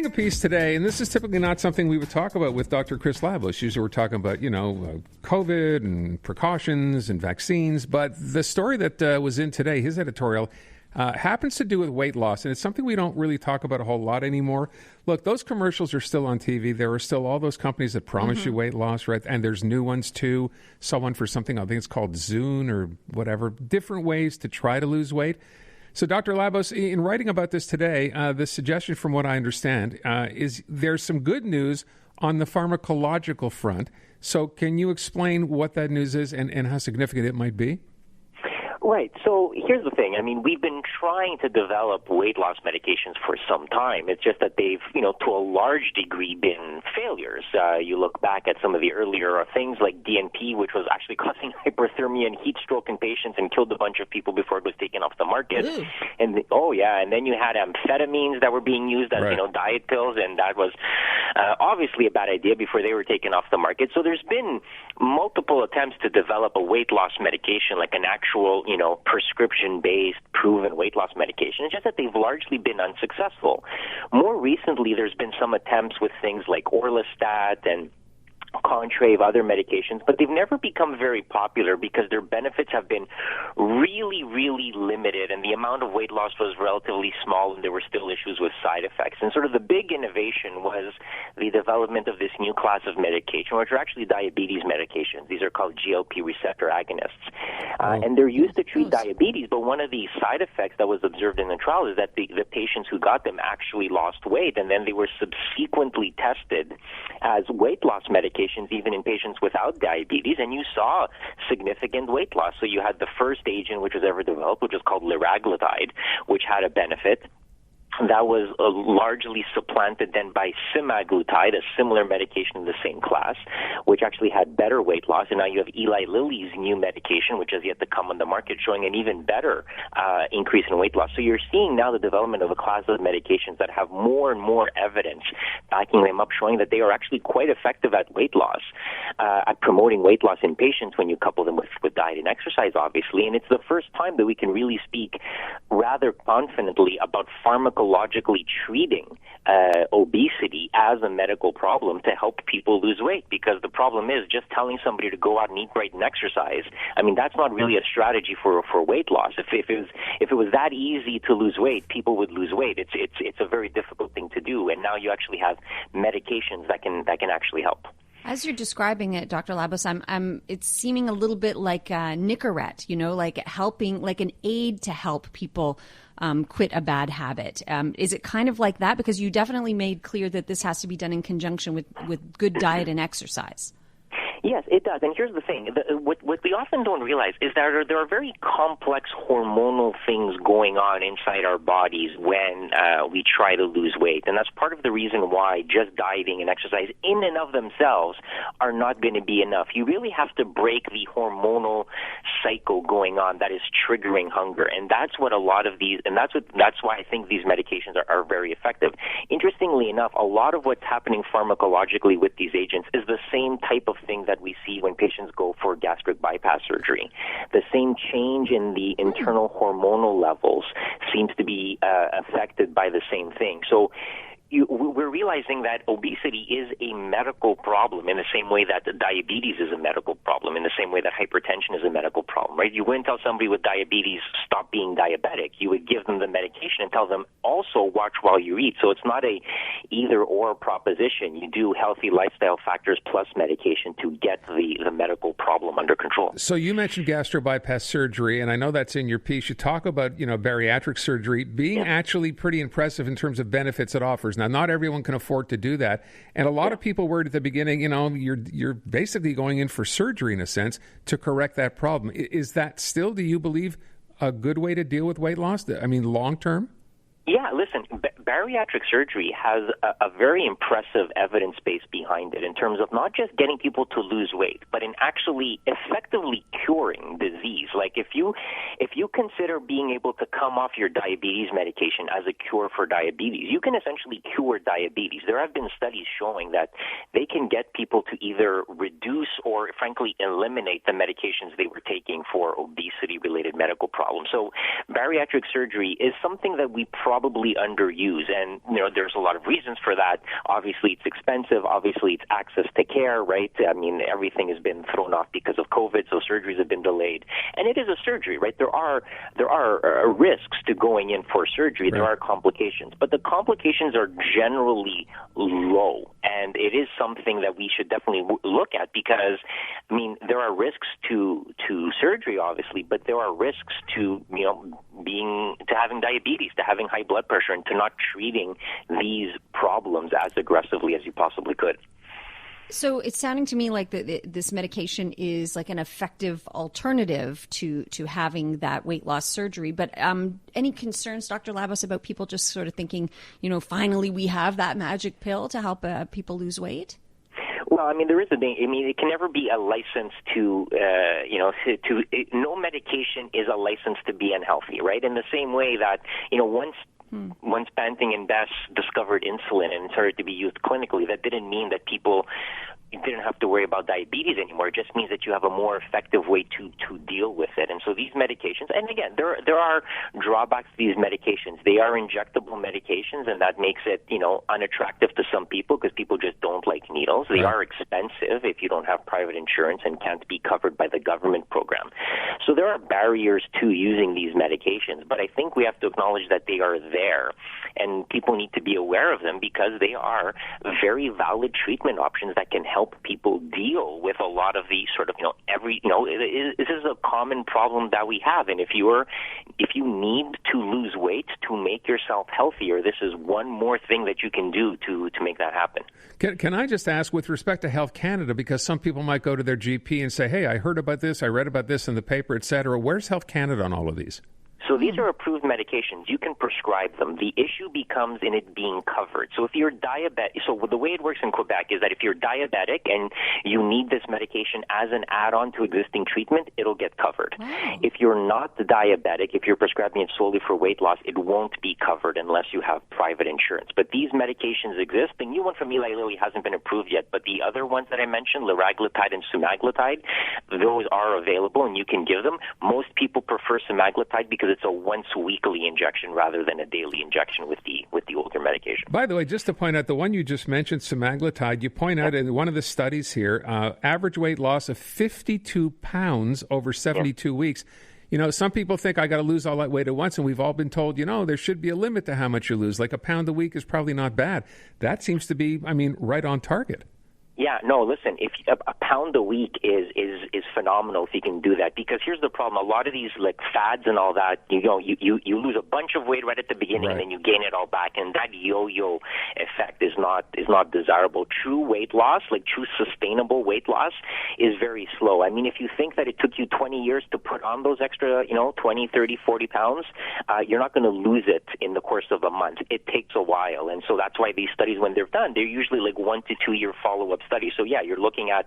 a piece today, and this is typically not something we would talk about with Dr. Chris LABOS. Usually we're talking about, COVID and precautions and vaccines. But the story that was in today, his editorial, happens to do with weight loss. And it's something we don't really talk about a whole lot anymore. Look, those commercials are still on TV. There are still all those companies that promise you weight loss, right? And there's new ones too. Someone for something, I think it's called Zune or whatever. Different ways to try to lose weight. So, Dr. LABOS, in writing about this today, the suggestion from what I understand is there's some good news on the pharmacological front. So can you explain what that news is and how significant it might be? Right. So here's the thing. I mean, we've been trying to develop weight loss medications for some time. It's just that they've, to a large degree been failures. You look back at some of the earlier things like DNP, which was actually causing hyperthermia and heat stroke in patients and killed a bunch of people before it was taken off the market. And then you had amphetamines that were being used as, diet pills, and that was obviously a bad idea before they were taken off the market. So there's been multiple attempts to develop a weight loss medication, like an actual, prescription-based, proven weight loss medication. It's just that they've largely been unsuccessful. More recently, there's been some attempts with things like Orlistat and Contrave, other medications, but they've never become very popular because their benefits have been really, really limited, and the amount of weight loss was relatively small, and there were still issues with side effects. And sort of the big innovation was the development of this new class of medication, which are actually diabetes medications. These are called GLP receptor agonists, and they're used to treat diabetes, but one of the side effects that was observed in the trial is that the patients who got them actually lost weight, and then they were subsequently tested as weight loss medications even in patients without diabetes, and you saw significant weight loss. So you had the first agent which was ever developed, which was called liraglutide, which had a benefit. That was largely supplanted then by semaglutide, a similar medication in the same class, which actually had better weight loss. And now you have Eli Lilly's new medication, which has yet to come on the market, showing an even better increase in weight loss. So you're seeing now the development of a class of medications that have more and more evidence backing them up, showing that they are actually quite effective at weight loss, at promoting weight loss in patients when you couple them with diet and exercise, obviously. And it's the first time that we can really speak rather confidently about pharmacologically treating obesity as a medical problem to help people lose weight, because the problem is just telling somebody to go out and eat right and exercise. I mean, that's not really a strategy for weight loss. If it was that easy to lose weight, people would lose weight. It's a very difficult thing to do, and now you actually have medications that can actually help. As you're describing it, Dr. LABOS, it's seeming a little bit like Nicorette, like helping, like an aid to help people quit a bad habit. Is it kind of like that? Because you definitely made clear that this has to be done in conjunction with good diet and exercise. Yes, it does. And here's the thing. What we often don't realize is that there are very complex hormonal things going on inside our bodies when we try to lose weight. And that's part of the reason why just dieting and exercise in and of themselves are not going to be enough. You really have to break the hormonal cycle going on that is triggering hunger. And that's what a lot of these, and that's why I think these medications are very effective. Interestingly enough, a lot of what's happening pharmacologically with these agents is the same type of thing that we see when patients go for gastric bypass surgery. The same change in the internal hormonal levels seems to be affected by the same thing. So we're realizing that obesity is a medical problem in the same way that diabetes is a medical problem, in the same way that hypertension is a medical problem, right? You wouldn't tell somebody with diabetes, stop being diabetic. You would give them the medication and tell them, also watch while you eat. So it's not a either-or proposition. You do healthy lifestyle factors plus medication to get the medical problem under control. So you mentioned gastric bypass surgery, and I know that's in your piece. You talk about, bariatric surgery being actually pretty impressive in terms of benefits it offers. Now, not everyone can afford to do that. And a lot of people worried at the beginning, you're basically going in for surgery in a sense to correct that problem. Is that still, do you believe, a good way to deal with weight loss? I mean, long term? Yeah, listen, bariatric surgery has a very impressive evidence base behind it in terms of not just getting people to lose weight, but in actually effectively curing disease. Like if you consider being able to come off your diabetes medication as a cure for diabetes, you can essentially cure diabetes. There have been studies showing that they can get people to either reduce or, frankly, eliminate the medications they were taking for obesity-related medical problems. So bariatric surgery is something that we probably probably underused. And, there's a lot of reasons for that. Obviously, it's expensive. Obviously, it's access to care, right? I mean, everything has been thrown off because of COVID, so surgeries have been delayed. And it is a surgery, right? There are risks to going in for surgery. Right. There are complications. But the complications are generally low. And it is something that we should definitely look at because, I mean, there are risks to surgery, obviously, but there are risks to, having diabetes, to having high blood pressure, and to not treating these problems as aggressively as you possibly could. So it's sounding to me like this medication is like an effective alternative to having that weight loss surgery. But any concerns, Dr. Labos, about people just sort of thinking, finally we have that magic pill to help people lose weight? Well, I mean, there is a thing. I mean, it can never be a license no medication is a license to be unhealthy, right? In the same way that, once Banting and Bess discovered insulin and started to be used clinically, that didn't mean that people didn't have to worry about diabetes anymore. It just means that you have a more effective way to deal with it. And so these medications, and again, there are drawbacks to these medications. They are injectable medications, and that makes it, unattractive to some people because people just don't like needles. They are expensive if you don't have private insurance and can't be covered by the government program. So there are barriers to using these medications, but I think we have to acknowledge that they are there, and people need to be aware of them because they are very valid treatment options that can help people deal with a lot of these sort of, this is a common problem that we have. And if you need to lose weight to make yourself healthier, this is one more thing that you can do to make that happen. Can I just ask, with respect to Health Canada, because some people might go to their GP and say, hey, I heard about this, I read about this in the paper, et cetera. Where's Health Canada on all of these? So these are approved medications. You can prescribe them. The issue becomes in it being covered. So if you're diabetic, so the way it works in Quebec is that if you're diabetic and you need this medication as an add-on to existing treatment, it'll get covered. Wow. If you're not diabetic, if you're prescribing it solely for weight loss, it won't be covered unless you have private insurance. But these medications exist. The new one from Eli Lilly hasn't been approved yet, but the other ones that I mentioned, liraglutide and semaglutide, those are available and you can give them. Most people prefer semaglutide because it's a once-weekly injection rather than a daily injection with the older medication. By the way, just to point out, the one you just mentioned, semaglutide, you point out in one of the studies here, average weight loss of 52 pounds over 72 weeks. Some people think I got to lose all that weight at once, and we've all been told, there should be a limit to how much you lose. Like a pound a week is probably not bad. That seems to be, right on target. Yeah, no, listen, if a pound a week is phenomenal if you can do that, because here's the problem. A lot of these like fads and all that, you lose a bunch of weight right at the beginning and then you gain it all back, and that yo-yo effect is not desirable. True weight loss, like true sustainable weight loss, is very slow. I mean, if you think that it took you 20 years to put on those extra, 20, 30, 40 pounds, you're not going to lose it in the course of a month. It takes a while, and so that's why these studies, when they're done, they're usually like 1 to 2 year follow-up study. So yeah, you're looking at,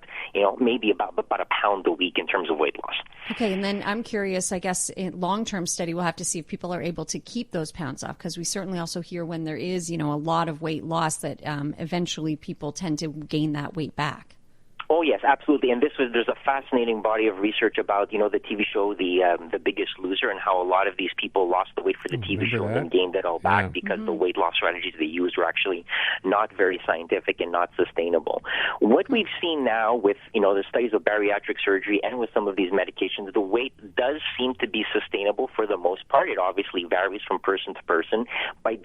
maybe about a pound a week in terms of weight loss. Okay, and then I'm curious, I guess in long-term study, we'll have to see if people are able to keep those pounds off, because we certainly also hear when there is, a lot of weight loss that eventually people tend to gain that weight back. Oh yes, absolutely. And there's a fascinating body of research about, the TV show, The Biggest Loser, and how a lot of these people lost the weight for the TV show and then gained it all back because the weight loss strategies they used were actually not very scientific and not sustainable. What we've seen now with, the studies of bariatric surgery and with some of these medications, the weight does seem to be sustainable for the most part. It obviously varies from person to person. But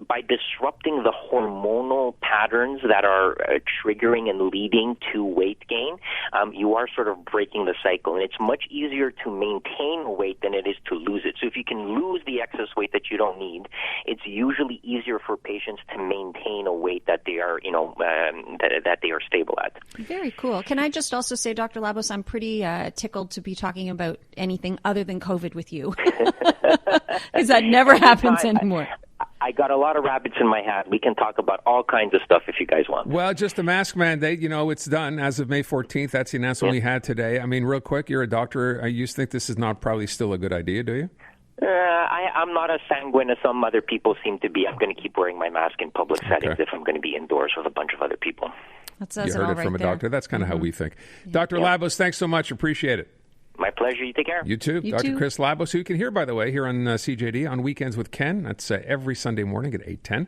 by disrupting the hormonal patterns that are triggering and leading to weight gain, you are sort of breaking the cycle, and it's much easier to maintain weight than it is to lose it. So if you can lose the excess weight that you don't need, it's usually easier for patients to maintain a weight that they are, that they are stable at. Very cool. Can I just also say, Dr. Labos, I'm pretty tickled to be talking about anything other than COVID with you, because that never happens anymore. I got a lot of rabbits in my hat. We can talk about all kinds of stuff if you guys want. Well, just the mask mandate, it's done as of May 14th. That's the announcement we had today. I mean, real quick, you're a doctor. You think this is not probably still a good idea, do you? I'm not as sanguine as some other people seem to be. I'm going to keep wearing my mask in public settings if I'm going to be indoors with a bunch of other people. That says you heard it from a doctor. That's kind of how we think. Dr. Labos, thanks so much. Appreciate it. My pleasure. You take care. You too. You Dr. too. Chris Labos, who you can hear, by the way, here on CJAD on Weekends with Ken. That's every Sunday morning at 8:10.